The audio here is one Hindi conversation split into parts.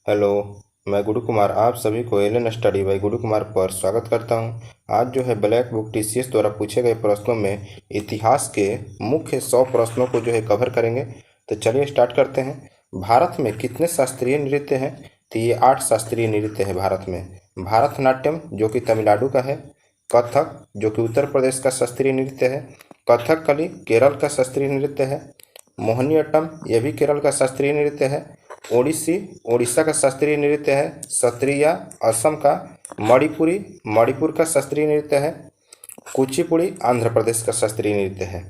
हेलो। मैं गुरु कुमार आप सभी को एलन स्टडी बाई गुरु कुमार पर स्वागत करता हूं। आज जो है ब्लैक बुक टीसीएस द्वारा पूछे गए प्रश्नों में इतिहास के मुख्य 100 प्रश्नों को जो है कवर करेंगे। तो चलिए स्टार्ट करते हैं। भारत में कितने शास्त्रीय नृत्य हैं? तो ये 8 शास्त्रीय नृत्य है भारत में। भारतनाट्यम जो कि तमिलनाडु का है, कथक जो कि उत्तर प्रदेश का शास्त्रीय नृत्य है, कथकली केरल का शास्त्रीय नृत्य है, मोहिनीअट्टम यह भी केरल का शास्त्रीय नृत्य है, ओडिसी उड़ीसा का शास्त्रीय नृत्य है, सत्रिया असम का, मणिपुरी मणिपुर का शास्त्रीय नृत्य है, कुचिपुड़ी आंध्र प्रदेश का शास्त्रीय नृत्य है।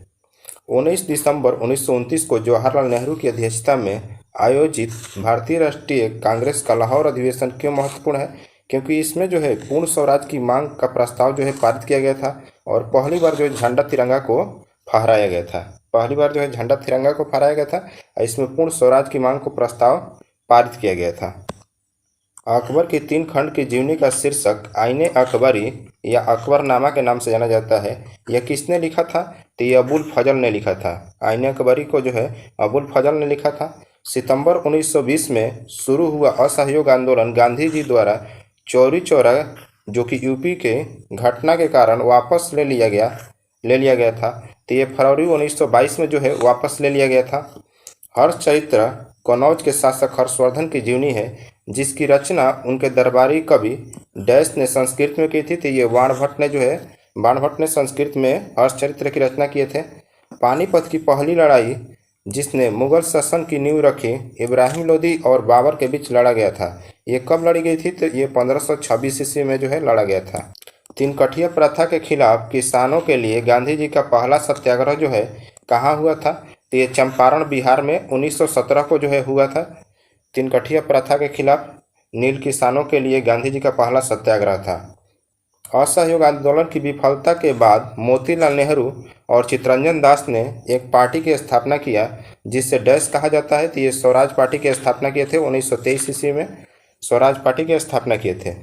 19 दिसंबर 1929 को जवाहरलाल नेहरू की अध्यक्षता में आयोजित भारतीय राष्ट्रीय कांग्रेस का लाहौर अधिवेशन क्यों महत्वपूर्ण है? क्योंकि इसमें जो है पूर्ण स्वराज की मांग का प्रस्ताव जो है पारित किया गया था और पहली बार जो है झंडा तिरंगा को फहराया गया था। पहली बार जो है झंडा तिरंगा को फहराया गया था और इसमें पूर्ण स्वराज की मांग को प्रस्ताव पारित किया गया था। अकबर की 3 खंड की जीवनी का शीर्षक आईने अकबरी या अकबरनामा के नाम से जाना जाता है। यह किसने लिखा था? तो ये अबुल फजल ने लिखा था। आईने अकबरी को जो है अबुल फजल ने लिखा था। सितंबर 1920 में शुरू हुआ असहयोग आंदोलन गांधी जी द्वारा चौरी चौरा जो कि यूपी के घटना के कारण वापस ले लिया गया था। तो ये फरवरी 1922 में जो है वापस ले लिया गया था। हर्षचरित्र कन्नौज के शासक हर्षवर्धन की जीवनी है जिसकी रचना उनके दरबारी कवि डैश ने संस्कृत में की थी। तो ये बाणभट्ट ने संस्कृत में हर्षचरित्र की रचना किए थे। पानीपत की पहली लड़ाई जिसने मुगल शासन की नींव रखी इब्राहिम लोदी और बाबर के बीच लड़ा गया था। ये कब लड़ी गई थी? तो ये 1526 ईस्वी में जो है लड़ा गया था। तीनकठिया प्रथा के खिलाफ किसानों के लिए गांधी जी का पहला सत्याग्रह जो है कहाँ हुआ था? तो ये चंपारण बिहार में 1917 को जो है हुआ था। तीनकठिया प्रथा के खिलाफ नील किसानों के लिए गांधी जी का पहला सत्याग्रह था। असहयोग आंदोलन की विफलता के बाद मोतीलाल नेहरू और चित्तरंजन दास ने एक पार्टी की स्थापना किया जिससे डैश कहा जाता है। तो ये स्वराज पार्टी की स्थापना किए थे 1923 ईस्वी में स्वराज पार्टी की स्थापना किए थे।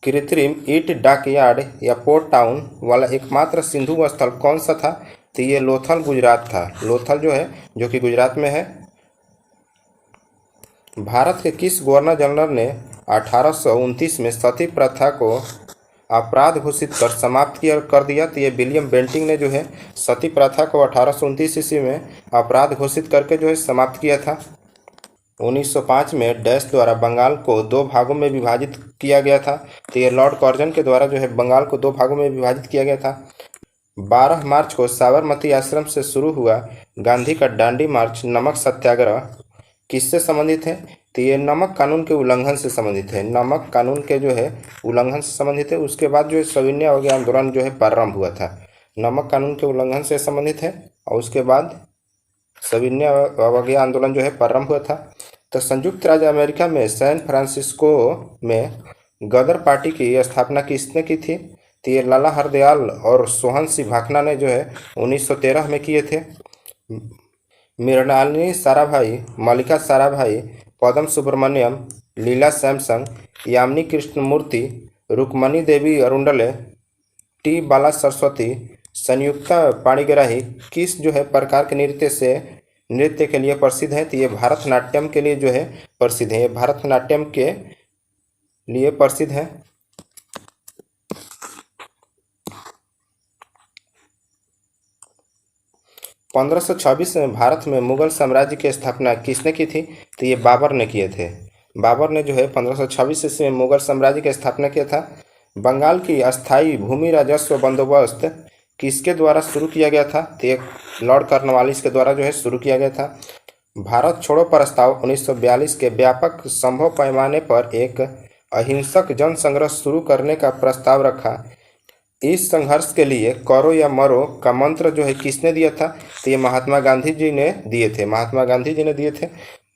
कृत्रिम ईंट डॉकयार्ड या पोर्ट टाउन वाला एकमात्र सिंधु स्थल कौन सा था? तो ये लोथल गुजरात था। लोथल जो है जो कि गुजरात में है। भारत के किस गवर्नर जनरल ने 1829 में सती प्रथा को अपराध घोषित कर समाप्त कर दिया? तो ये विलियम बेंटिंग ने जो है सती प्रथा को 1829 ईस्वी में अपराध घोषित करके जो है समाप्त किया था। 1905 में डैश द्वारा बंगाल को 2 भागों में विभाजित किया गया था। तो ये लॉर्ड कर्जन के द्वारा जो है बंगाल को 2 भागों में विभाजित किया गया था। 12 मार्च को साबरमती आश्रम से शुरू हुआ गांधी का दांडी मार्च नमक सत्याग्रह किससे संबंधित है? तो ये नमक कानून के उल्लंघन से संबंधित है। नमक कानून के जो है उल्लंघन से संबंधित है। उसके बाद जो है सविनय अवज्ञा आंदोलन जो है प्रारंभ हुआ था। नमक कानून के उल्लंघन से संबंधित है और उसके बाद सविनय अवज्ञा आंदोलन जो है प्रारंभ हुआ था। तो संयुक्त राज्य अमेरिका में सैन फ्रांसिस्को में गदर पार्टी की स्थापना किसने की थी? तो ये लाला हरदयाल और सोहन सिंह भाखना ने जो है 1913 में किए थे। मृणालिनी साराभाई, मल्लिका साराभाई, पद्म सुब्रमण्यम, लीला सैमसंग, यामिनी कृष्णमूर्ति, रुक्मणी देवी अरुंडले, टी बाला सरस्वती, संयुक्ता पाणिग्राही किस जो है प्रकार के नृत्य के लिए प्रसिद्ध है? तो ये भारतनाट्यम के लिए जो है प्रसिद्ध है। ये भारतनाट्यम के लिए प्रसिद्ध है। 1526 में भारत में मुगल साम्राज्य की स्थापना किसने की थी? तो ये बाबर ने किए थे। बाबर ने जो है 1526 ईस्वी में मुगल साम्राज्य की स्थापना किया था। बंगाल की अस्थायी भूमि राजस्व बंदोबस्त किसके द्वारा शुरू किया गया था? तो एक लॉर्ड कॉर्नवालिस के द्वारा जो है शुरू किया गया था। भारत छोड़ो प्रस्ताव 1942 के व्यापक संभव पैमाने पर एक अहिंसक जन संघर्ष शुरू करने का प्रस्ताव रखा। इस संघर्ष के लिए करो या मरो का मंत्र जो है किसने दिया था? तो ये महात्मा गांधी जी ने दिए थे।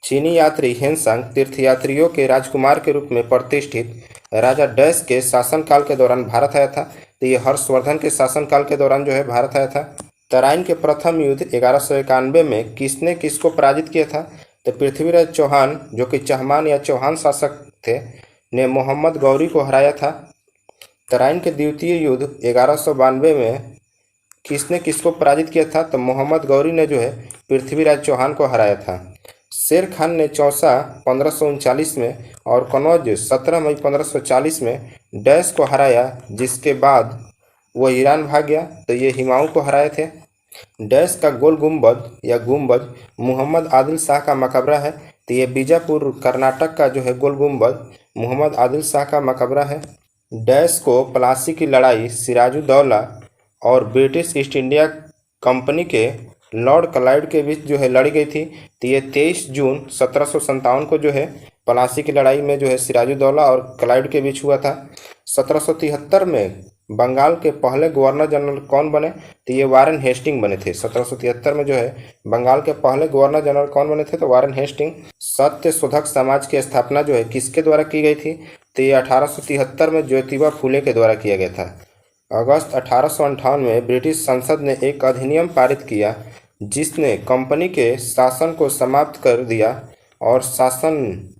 चीनी यात्री हेनसांग तीर्थयात्रियों के राजकुमार के रूप में प्रतिष्ठित राजा डैश के शासनकाल के दौरान भारत आया था। तो ये हर्षवर्धन के शासनकाल के दौरान जो है भारत आया था। तराइन के प्रथम युद्ध 1191 में किसने किसको पराजित किया था? तो पृथ्वीराज चौहान जो कि चहमान या चौहान शासक थे ने मोहम्मद गौरी को हराया था। तराइन के द्वितीय युद्ध 1192 में किसने किसको पराजित किया था? तो मोहम्मद गौरी ने जो है पृथ्वीराज चौहान को हराया था। शेर खान ने चौसा 1539 में और कनौज 17 मई 1540 में डैश को हराया, जिसके बाद वो ईरान भाग गया। तो ये हुमायूं को हराए थे। डैश का गोल गुम्बद या गुम्बद मोहम्मद आदिल शाह का मकबरा है। तो ये बीजापुर कर्नाटक का जो है गोल गुम्बद मोहम्मद आदिल शाह का मकबरा है। डैश को प्लासी की लड़ाई सिराजुद्दौला और ब्रिटिश ईस्ट इंडिया कंपनी के लॉर्ड क्लाइव के बीच जो है लड़ी गई थी। तो ये 23 जून 1757 को जो है प्लासी की लड़ाई में जो है सिराजुद्दौला और क्लाइव के बीच हुआ था। 1773 में बंगाल के पहले गवर्नर जनरल कौन बने? तो ये वारेन हेस्टिंग बने थे। 1773 में जो है बंगाल के पहले गवर्नर जनरल कौन बने थे? तो वारेन हेस्टिंग। सत्य शोधक समाज की स्थापना जो है किसके द्वारा की गई थी? तो ये 1873 में ज्योतिबा फूले के द्वारा किया गया था। अगस्त 1858 में ब्रिटिश संसद ने एक अधिनियम पारित किया जिसने कंपनी के शासन को समाप्त कर दिया और शासन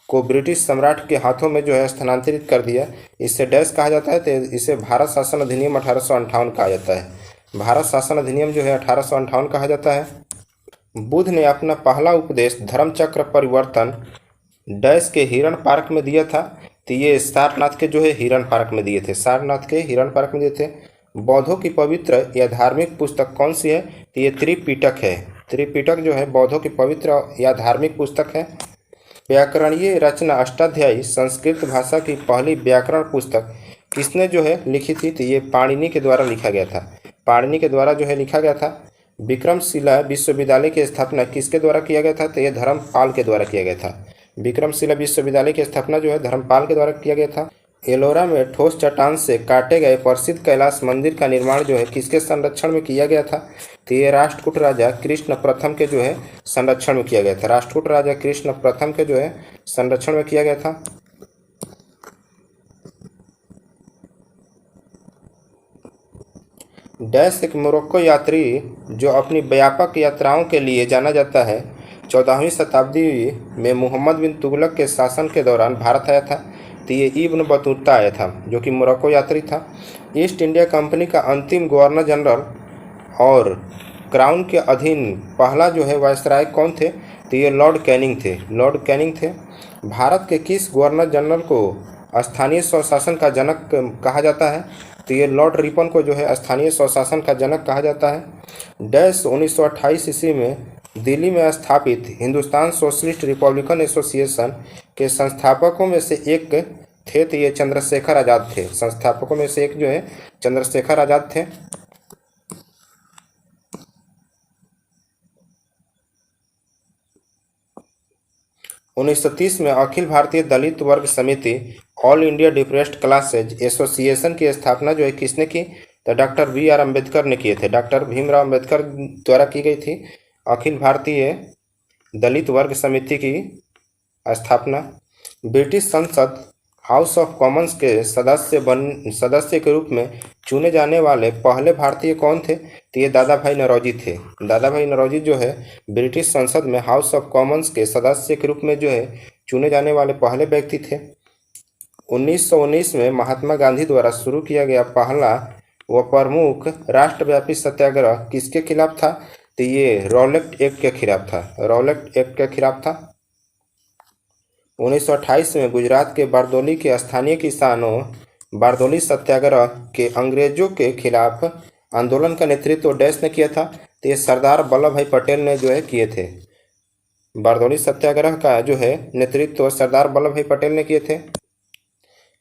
को ब्रिटिश सम्राट के हाथों में जो है स्थानांतरित कर दिया। इसे डैश कहा जाता है। तो इसे भारत शासन अधिनियम 1858 कहा जाता है। भारत शासन अधिनियम जो है 1858 कहा जाता है। बुद्ध ने अपना पहला उपदेश धर्मचक्र परिवर्तन डैश के हिरण पार्क में दिया था। तो ये सारनाथ के जो है हिरण पार्क में दिए थे। सारनाथ के हिरण पार्क में दिए थे। बौद्धों की पवित्र या धार्मिक पुस्तक कौन सी है? तो ये त्रिपिटक है। त्रिपिटक जो है बौद्धों की पवित्र या धार्मिक पुस्तक है। व्याकरणीय रचना अष्टाध्यायी संस्कृत भाषा की पहली व्याकरण पुस्तक किसने जो है लिखी थी? तो ये पाणिनि के द्वारा लिखा गया था। पाणिनि के द्वारा जो है लिखा गया था। विक्रमशिला विश्वविद्यालय की स्थापना किसके द्वारा किया गया था? तो ये धर्मपाल के द्वारा किया गया था। विक्रमशिला विश्वविद्यालय की स्थापना जो है धर्मपाल के द्वारा किया गया था। एलोरा में ठोस चट्टान से काटे गए प्रसिद्ध कैलाश मंदिर का निर्माण जो है किसके संरक्षण में किया गया था? तो ये राष्ट्रकूट राजा कृष्ण प्रथम के जो है संरक्षण में किया गया था। राष्ट्रकूट राजा कृष्ण प्रथम के जो है संरक्षण में किया गया था। डैश एक मोरक्को यात्री जो अपनी व्यापक यात्राओं के लिए जाना जाता है 14वीं शताब्दी में मोहम्मद बिन तुगलक के शासन के दौरान भारत आया था। तो ये इब्न बतूता आया था जो कि मोरक्को यात्री था। ईस्ट इंडिया कंपनी का अंतिम गवर्नर जनरल और क्राउन के अधीन पहला जो है वायसराय कौन थे? तो ये लॉर्ड कैनिंग थे। लॉर्ड कैनिंग थे। भारत के किस गवर्नर जनरल को स्थानीय स्वशासन का जनक कहा जाता है? तो ये लॉर्ड रिपन को जो है स्थानीय स्वशासन का जनक कहा जाता है। डैश 1928 ईस्वी में दिल्ली में स्थापित हिंदुस्तान सोशलिस्ट रिपब्लिकन एसोसिएशन के संस्थापकों में से एक थे। तो ये चंद्रशेखर आज़ाद थे। संस्थापकों में से एक जो है चंद्रशेखर आज़ाद थे। उन्नीस सौ 30 में अखिल भारतीय दलित वर्ग समिति all India depressed classes association की स्थापना जो है किसने की? तो डॉक्टर BR अम्बेडकर ने किए थे। डॉक्टर भीमराव अम्बेडकर द्वारा की गई थी अखिल भारतीय दलित वर्ग समिति की स्थापना। ब्रिटिश संसद हाउस ऑफ कॉमन्स के सदस्य के रूप में चुने जाने वाले पहले भारतीय कौन थे? तो ये दादा भाई नौरोजी थे। दादा भाई नौरोजी जो है ब्रिटिश संसद में हाउस ऑफ कॉमन्स के सदस्य के रूप में जो है चुने जाने वाले पहले व्यक्ति थे। 1919 में महात्मा गांधी द्वारा शुरू किया गया पहला व प्रमुख राष्ट्रव्यापी सत्याग्रह किसके खिलाफ था? तो ये रॉलेट एक्ट के खिलाफ था। रॉलेट एक्ट के खिलाफ था। 1928 में गुजरात के बारदोली के स्थानीय किसानों बारदोली सत्याग्रह के अंग्रेजों के खिलाफ आंदोलन का नेतृत्व डैश ने किया था। तो ये सरदार वल्लभ भाई पटेल ने जो है किए थे। बारदोली सत्याग्रह का जो है नेतृत्व सरदार वल्लभ भाई पटेल ने किए थे।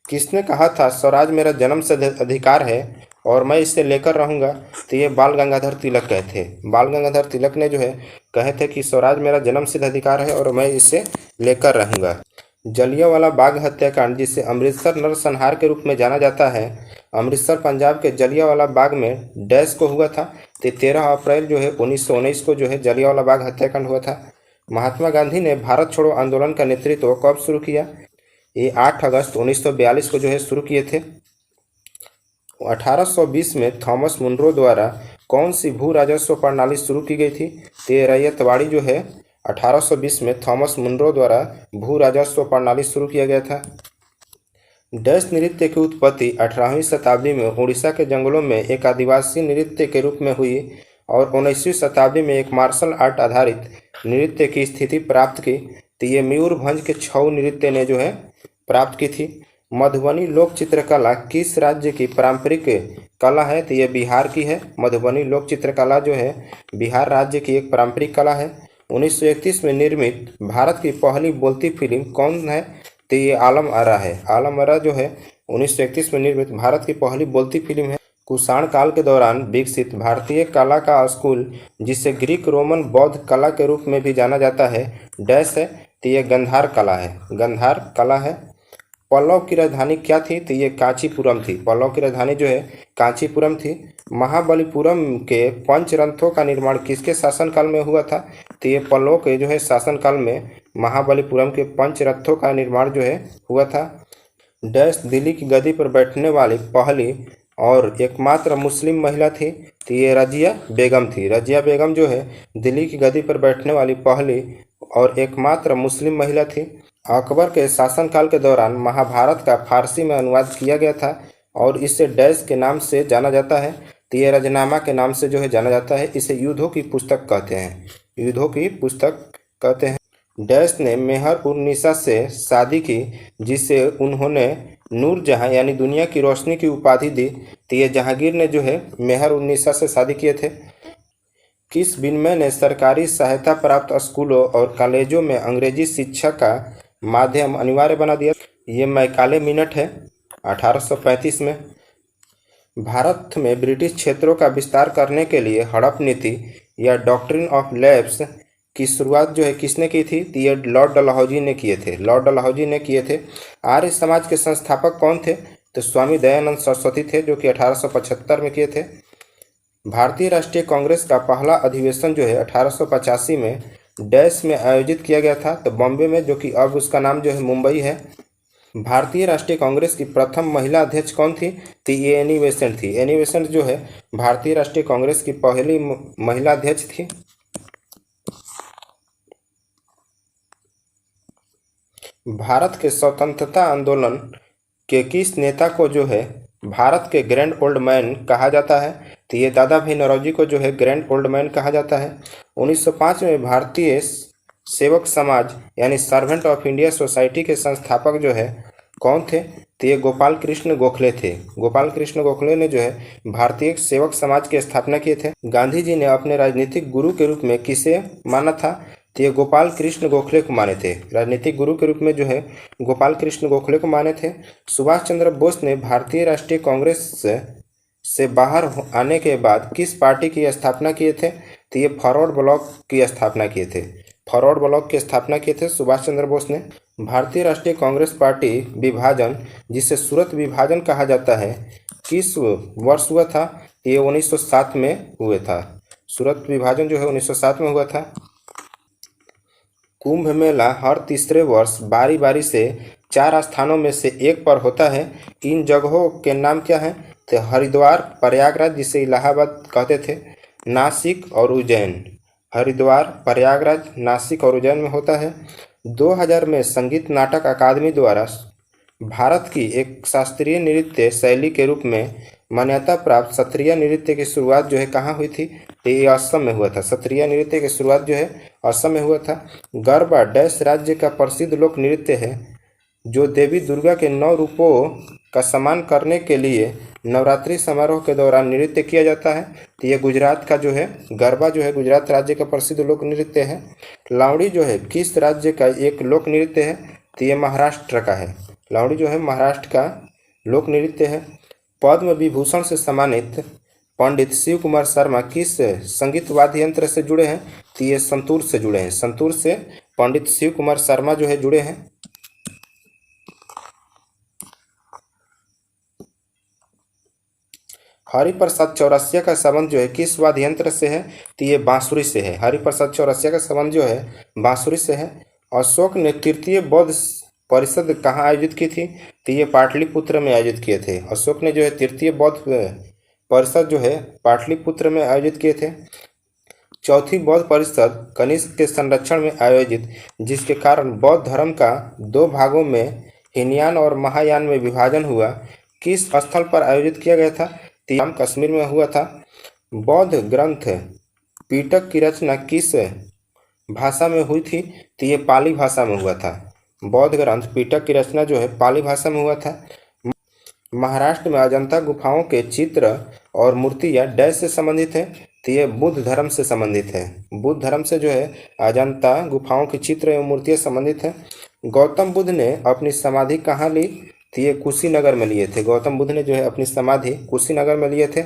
किसने कहा था स्वराज मेरा जन्म से अधिकार है और मैं इसे लेकर रहूँगा? तो ये बाल गंगाधर तिलक कहे थे। बाल गंगाधर तिलक ने जो है कहे थे कि स्वराज मेरा जन्म सिद्ध अधिकार है और मैं इसे लेकर रहूँगा। जलियांवाला बाग हत्याकांड जिसे अमृतसर नरसंहार के रूप में जाना जाता है, अमृतसर पंजाब के जलियांवाला बाग में डैश को हुआ था। तो 13 अप्रैल जो है 1919 को जो है जलियांवाला बाग हत्याकांड हुआ था। महात्मा गांधी ने भारत छोड़ो आंदोलन का नेतृत्व कब शुरू किया? ये 8 अगस्त 1942 को जो है शुरू किए थे। 1820 में थॉमस मुनरो द्वारा कौन सी भू राजस्व प्रणाली शुरू की गई थी? तो ये रैयतवाड़ी जो है 1820 में थॉमस मुनरो द्वारा भू राजस्व प्रणाली शुरू किया गया था। डैश नृत्य की उत्पत्ति 18वीं शताब्दी में उड़ीसा के जंगलों में एक आदिवासी नृत्य के रूप में हुई और 19वीं शताब्दी में एक मार्शल आर्ट आधारित नृत्य की स्थिति प्राप्त की। तो ये मयूरभंज के छऊ नृत्य ने जो है प्राप्त की थी। मधुबनी लोक चित्रकला किस राज्य की पारंपरिक कला है? तो ये बिहार की है। मधुबनी लोक चित्रकला जो है बिहार राज्य की एक पारंपरिक कला है। 1931 में निर्मित भारत की पहली बोलती फिल्म कौन है? तो ये आलम आरा है। आलम आरा जो है 1931 में निर्मित भारत की पहली बोलती फिल्म है। कुषाण काल के दौरान विकसित भारतीय कला का स्कूल जिसे ग्रीक रोमन बौद्ध कला के रूप में भी जाना जाता है डैश है। तो ये गंधार कला है। गंधार कला है। पल्लव की राजधानी क्या थी? तो ये कांचीपुरम थी। पल्लव की राजधानी जो है कांचीपुरम थी। महाबलीपुरम के पंचरथों का निर्माण किसके शासनकाल में हुआ था? तो ये पल्लव के जो है शासनकाल में महाबलीपुरम के पंचरथों का निर्माण जो है हुआ था। डैश दिल्ली की गद्दी पर बैठने वाली पहली और एकमात्र मुस्लिम महिला थी। तो ये रजिया बेगम थी। रजिया बेगम जो है दिल्ली की गद्दी पर बैठने वाली पहली और एकमात्र मुस्लिम महिला थी। अकबर के शासनकाल के दौरान महाभारत का फारसी में अनुवाद किया गया था और इसे डैश के नाम से जाना जाता है। तो ये रजनामा के नाम से जो है जाना जाता है। इसे युद्धों की पुस्तक कहते हैं। युद्धों की पुस्तक कहते हैं। डैश ने मेहर उन निसा से शादी की जिसे उन्होंने नूरजहां यानी दुनिया की रोशनी की उपाधि दी। तो ये जहांगीर ने जो है मेहर उन निसा से शादी किए थे। किस विनिमय ने सरकारी सहायता प्राप्त स्कूलों और कॉलेजों में अंग्रेजी शिक्षा का माध्यम अनिवार्य बना दिया? ये मैकाले मिनट है 1835 में। भारत में ब्रिटिश क्षेत्रों का विस्तार करने के लिए हड़प नीति या डॉक्ट्रिन ऑफ लैप्स की शुरुआत जो है किसने की थी? तो ये लॉर्ड डलहौजी ने किए थे। लॉर्ड डलहौजी ने किए थे। आर्य समाज के संस्थापक कौन थे? तो स्वामी दयानंद सरस्वती थे जो कि 1875 में किए थे। भारतीय राष्ट्रीय कांग्रेस का पहला अधिवेशन जो है 1885 में डैश में आयोजित किया गया था। तो बॉम्बे में, जो कि अब उसका नाम जो है मुंबई है। भारतीय राष्ट्रीय कांग्रेस की प्रथम महिला अध्यक्ष कौन थी? तो ये एनी बेसेंट थी। एनी बेसेंट जो है भारतीय राष्ट्रीय कांग्रेस की पहली महिला अध्यक्ष थी। भारत के स्वतंत्रता आंदोलन के किस नेता को जो है भारत के ग्रैंड ओल्ड मैन कहा जाता है? तो ये दादा भाई नौरोजी को जो है ग्रैंड ओल्ड मैन कहा जाता है। 1905 में भारतीय सेवक समाज यानी सर्वेंट ऑफ इंडिया सोसाइटी के संस्थापक जो है कौन थे? तो ये गोपाल कृष्ण गोखले थे। गोपाल कृष्ण गोखले ने जो है भारतीय सेवक समाज की स्थापना किए थे। गांधी जी ने अपने राजनीतिक गुरु के रूप में किसे माना था? तो ये गोपाल कृष्ण गोखले को माने थे। राजनीतिक गुरु के रूप में जो है गोपाल कृष्ण गोखले को माने थे। सुभाष चंद्र बोस ने भारतीय राष्ट्रीय कांग्रेस से बाहर आने के बाद किस पार्टी की स्थापना किए थे? तो ये फॉरवर्ड ब्लॉक की स्थापना किए थे। फॉरवर्ड ब्लॉक की स्थापना किए थे सुभाष चंद्र बोस ने। भारतीय राष्ट्रीय कांग्रेस पार्टी विभाजन, जिसे सूरत विभाजन कहा जाता है, किस वर्ष हुआ था? ये 1907 में हुआ था। सूरत विभाजन जो है 1907 में हुआ था। कुंभ मेला हर तीसरे वर्ष बारी बारी से 4 स्थानों में से एक पर होता है। इन जगहों के नाम क्या हैं? तो हरिद्वार, प्रयागराज जिसे इलाहाबाद कहते थे, नासिक और उज्जैन। हरिद्वार, प्रयागराज, नासिक और उज्जैन में होता है। 2000 में संगीत नाटक अकादमी द्वारा भारत की एक शास्त्रीय नृत्य शैली के रूप में मान्यता प्राप्त सत्रिया नृत्य की शुरुआत जो है कहाँ हुई थी? तो ये असम में हुआ था। सत्रिया नृत्य की शुरुआत जो है असम में हुआ था। गरबा डैश राज्य का प्रसिद्ध लोक नृत्य है जो देवी दुर्गा के 9 रूपों का सम्मान करने के लिए नवरात्रि समारोह के दौरान नृत्य किया जाता है। तो ये गुजरात का जो है गरबा जो है गुजरात राज्य का प्रसिद्ध लोक नृत्य है। लावड़ी जो है किस राज्य का एक लोक नृत्य है? तो ये महाराष्ट्र का है। लावड़ी जो है महाराष्ट्र का लोक नृत्य है। पद्म विभूषण से सम्मानित पंडित शिव कुमार शर्मा किस संगीत वाद्य यंत्र से जुड़े हैं? तो ये संतूर से जुड़े हैं। संतूर से पंडित शिव कुमार शर्मा जो है जुड़े हैं। हरिप्रसाद चौरसिया का संबंध जो है किस वाद्य यंत्र से है? तो ये बांसुरी से है। हरिप्रसाद चौरसिया का संबंध जो है बांसुरी से है। अशोक ने तृतीय बौद्ध परिषद कहाँ आयोजित की थी? तो ये पाटलिपुत्र में आयोजित किए थे। अशोक ने जो है तृतीय बौद्ध परिषद जो है पाटलिपुत्र में आयोजित किए थे। चौथी बौद्ध परिषद कनिष्क के संरक्षण में आयोजित, जिसके कारण बौद्ध धर्म का 2 भागों में हीनयान और महायान में विभाजन हुआ, किस स्थल पर आयोजित किया गया था? तो कश्मीर में हुआ था। बौद्ध ग्रंथ पिटक की रचना किस भाषा में हुई थी? तो ये पाली भाषा में हुआ था। बौद्ध ग्रंथ पिटक की रचना जो है पाली भाषा में हुआ था। महाराष्ट्र में अजंता गुफाओं के चित्र और मूर्तियां डैश से संबंधित है? तो ये बुद्ध धर्म से संबंधित है। बुद्ध धर्म से जो है अजंता गुफाओं के चित्र एवं मूर्तियां संबंधित है। गौतम बुद्ध ने अपनी समाधि कहाँ ली? तो ये कुशीनगर में लिए थे। गौतम बुद्ध ने जो है अपनी समाधि कुशीनगर में लिए थे।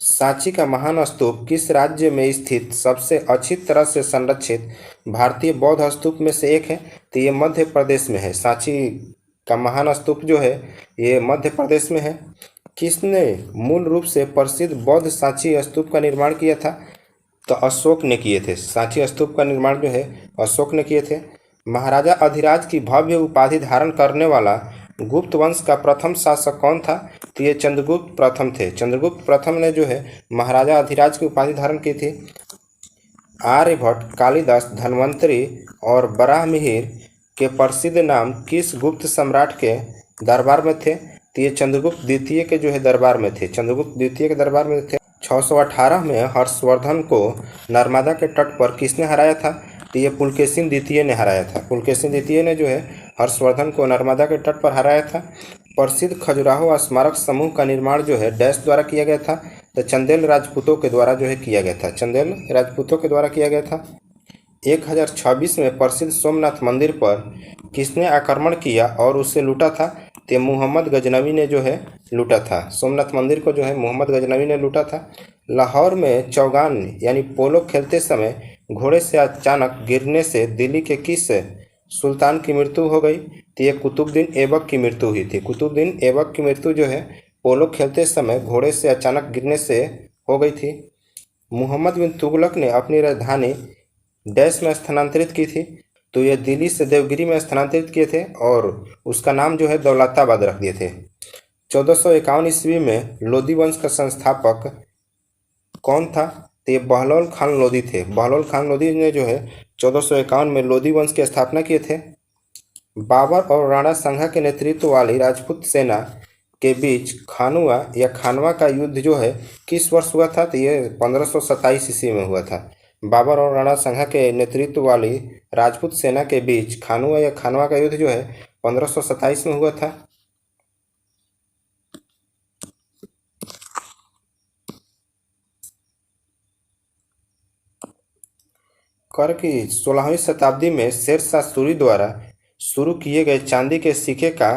सांची का महान स्तूप किस राज्य में स्थित सबसे अच्छी तरह से संरक्षित भारतीय बौद्ध स्तूप में से एक है? तो ये मध्य प्रदेश में है। सांची का महान स्तूप जो है ये मध्य प्रदेश में है। किसने मूल रूप से प्रसिद्ध बौद्ध सांची स्तूप का निर्माण किया था? तो अशोक ने किए थे। सांची स्तूप का निर्माण जो है अशोक ने किए थे। महाराजा अधिराज की भव्य उपाधि धारण करने वाला गुप्त वंश का प्रथम शासक कौन था? तो ये चंद्रगुप्त प्रथम थे। चंद्रगुप्त प्रथम ने जो है महाराजा अधिराज की उपाधि धारण की थी। आर्यभट्ट, कालिदास, धन्वंतरी और वराहमिहिर के प्रसिद्ध नाम किस गुप्त सम्राट के दरबार में थे? तो ये चंद्रगुप्त द्वितीय के जो है दरबार में थे। चंद्रगुप्त द्वितीय के दरबार में थे। 618 में हर्षवर्धन को नर्मदा के तट पर किसने हराया था? तो ये पुलकेशिन द्वितीय ने हराया था। पुलकेशिन द्वितीय ने जो है हर्षवर्धन को नर्मदा के तट पर हराया था। प्रसिद्ध खजुराहो स्मारक समूह का निर्माण जो है डैश द्वारा किया गया था? तो चंदेल राजपूतों के द्वारा जो है किया गया था। चंदेल राजपूतों के द्वारा किया गया था। 1026 में प्रसिद्ध सोमनाथ मंदिर पर किसने आक्रमण किया और उसे लूटा था? तो मोहम्मद गजनवी ने जो है लूटा था। सोमनाथ मंदिर को जो है मोहम्मद गजनवी ने लूटा था। लाहौर में चौगान यानी पोलो खेलते समय घोड़े से अचानक गिरने से दिल्ली के किस सुल्तान की मृत्यु हो गई? तो ये कुतुबुद्दीन ऐबक की मृत्यु हुई थी। कुतुबुद्दीन ऐबक की मृत्यु जो है पोलो खेलते समय घोड़े से अचानक गिरने से हो गई थी। मोहम्मद बिन तुगलक ने अपनी राजधानी डैश में स्थानांतरित की थी? तो ये दिल्ली से देवगिरी में स्थानांतरित किए थे और उसका नाम जो है दौलताबाद रख दिए थे। 1451 ईस्वी में लोधी वंश का संस्थापक कौन था? तो ये बहलोल खान लोधी थे। बहलोल खान लोधी ने जो है 1451 में लोधी वंश की स्थापना किए थे। बाबर और राणा सांगा के नेतृत्व वाली राजपूत सेना के बीच खानुआ या खानवा का युद्ध जो है किस वर्ष हुआ था? तो ये 1527 ईस्वी में हुआ था। बाबर और राणा सांगा के नेतृत्व वाली राजपूत सेना के बीच खानुआ या खानवा का युद्ध जो है 1527 में हुआ था। कर की 16वीं शताब्दी में शेरशाह सूरी द्वारा शुरू किए गए चांदी के सिक्के का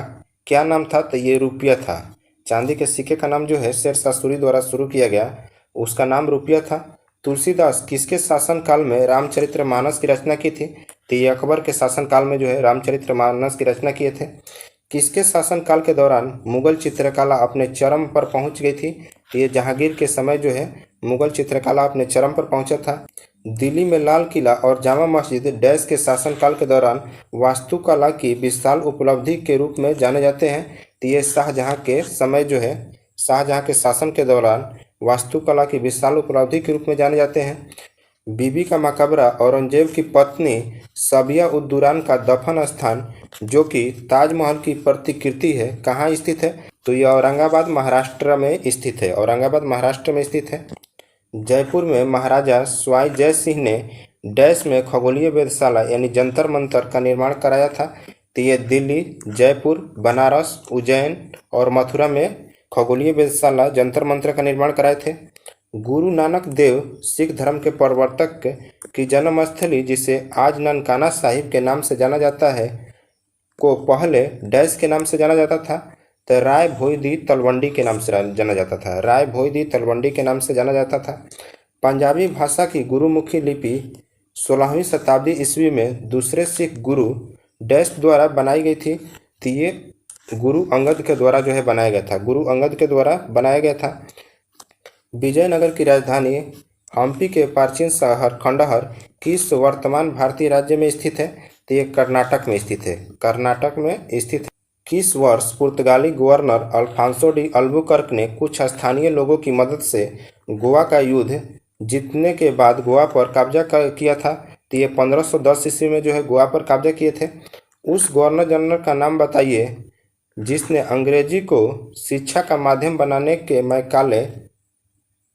क्या नाम था? तो ये रुपया था। चांदी के सिक्के का नाम जो है शेरशाह सूरी द्वारा शुरू किया गया उसका नाम रुपया था। तुलसीदास किसके शासनकाल में रामचरितमानस की रचना की थी? तो ये अकबर के शासनकाल में जो है रामचरितमानस की रचना किए थे। किसके शासनकाल के दौरान मुगल चित्रकला अपने चरम पर पहुंच गई थी? तो ये जहांगीर के समय जो है मुगल चित्रकला अपने चरम पर पहुंचा था। दिल्ली में लाल किला और जामा मस्जिद डैश के शासनकाल के दौरान वास्तुकला की विशाल उपलब्धि के रूप में जाने जाते हैं? तो ये शाहजहां के समय जो है शाहजहां के शासन के दौरान वास्तुकला की विशाल उपलब्धि के रूप में जाने जाते हैं। बीबी का मकबरा औरंगजेब की पत्नी सबिया उद दुरान का दफन स्थान जो कि ताजमहल की प्रतिकृति है कहाँ स्थित है? तो यह औरंगाबाद महाराष्ट्र में स्थित है। औरंगाबाद महाराष्ट्र में स्थित है। जयपुर में महाराजा सवाई जय सिंह ने डैश में खगोलीय वेधशाला यानी जंतर मंतर का निर्माण कराया था? तो ये दिल्ली, जयपुर, बनारस, उज्जैन और मथुरा में खगोलीय वेधशाला जंतर मंत्र का निर्माण कराए थे। गुरु नानक देव सिख धर्म के प्रवर्तक की जन्मस्थली जिसे आज ननकाना साहिब के नाम से जाना जाता है को पहले डैश के नाम से जाना जाता था? तो राय भोईदी तलवंडी के नाम से जाना जाता था। राय भोईदी तलवंडी के नाम से जाना जाता था। पंजाबी भाषा की गुरुमुखी लिपि 16वीं शताब्दी ईस्वी में दूसरे सिख गुरु डैश द्वारा बनाई गई थी? तो ये गुरु अंगद के द्वारा जो है बनाया गया था। गुरु अंगद के द्वारा बनाया गया था। विजयनगर की राजधानी हम्पी के प्राचीन शहर खंडहर किस वर्तमान भारतीय राज्य में स्थित है? तो ये कर्नाटक में स्थित है। कर्नाटक में स्थित है। किस वर्ष पुर्तगाली गवर्नर अल्फांसो डी अल्बुकर्क ने कुछ स्थानीय लोगों की मदद से गोवा का युद्ध जीतने के बाद गोवा पर कब्जा किया था? तो ये 1510 ईस्वी में जो है गोवा पर कब्जा किए थे। उस गवर्नर जनरल का नाम बताइए जिसने अंग्रेजी को शिक्षा का माध्यम बनाने के मैकाले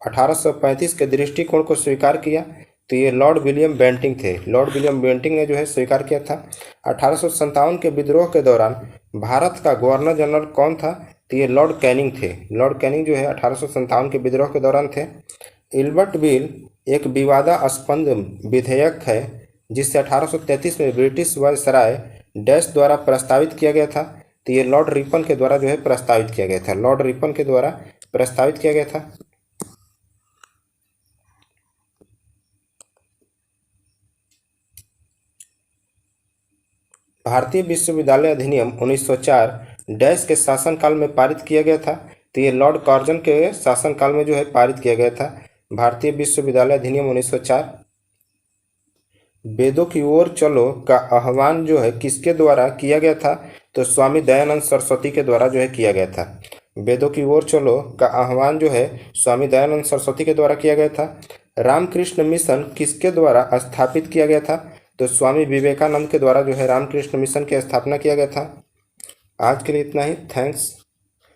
1835 के दृष्टिकोण को स्वीकार किया, तो ये लॉर्ड विलियम बेंटिंक थे। लॉर्ड विलियम बेंटिंक ने जो है स्वीकार किया था। 1857 के विद्रोह के दौरान भारत का गवर्नर जनरल कौन था, तो ये लॉर्ड कैनिंग थे। लॉर्ड कैनिंग जो है 1857 के विद्रोह के दौरान थे। इल्बर्ट बिल एक विवादास्पद विधेयक है जिसे 1833 में ब्रिटिश वायसराय डैश द्वारा प्रस्तावित किया गया था, तो ये लॉर्ड रिपन के द्वारा जो है प्रस्तावित किया गया था। लॉर्ड रिपन के द्वारा प्रस्तावित किया गया था। भारतीय विश्वविद्यालय अधिनियम 1904 डैश के शासनकाल में पारित किया गया था, तो ये लॉर्ड कार्जन के शासनकाल में जो है पारित किया गया था भारतीय विश्वविद्यालय अधिनियम 1904। वेदों की ओर चलो का आह्वान जो है किसके द्वारा किया गया था, तो स्वामी दयानंद सरस्वती के द्वारा जो है किया गया था। वेदों की ओर चलो का आह्वान जो है स्वामी दयानंद सरस्वती के द्वारा किया गया था। रामकृष्ण मिशन किसके द्वारा स्थापित किया गया था, तो स्वामी विवेकानंद के द्वारा जो है रामकृष्ण मिशन की स्थापना किया गया था। आज के लिए इतना ही। थैंक्स।